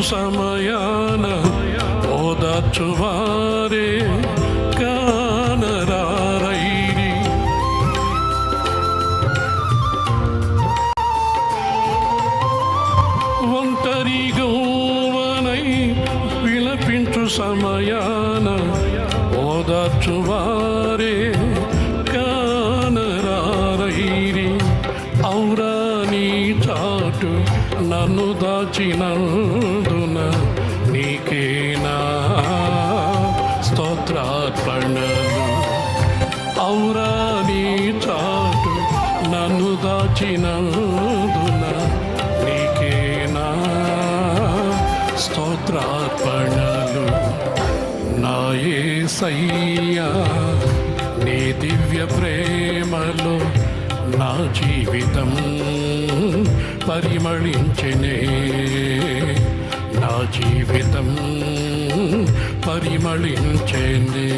సమయాన ఓదార్చువారే కానరారైరి. ఒంటరిగోవనై విలపించు సమయాన ఓదార్చువారే కానరారైరి. ఔరా నీ చాటు నన్ను దాచినందున నీకేనా స్తోత్రార్పణలు. ఔరా నీ చాటు నన్ను దాచినందున నీకేనా స్తోత్రార్పణలు. నా యేసయ్యా నీ దివ్య ప్రేమలో నా జీవితం పరిమళించెనే. నా జీవితం పరిమళించెనే.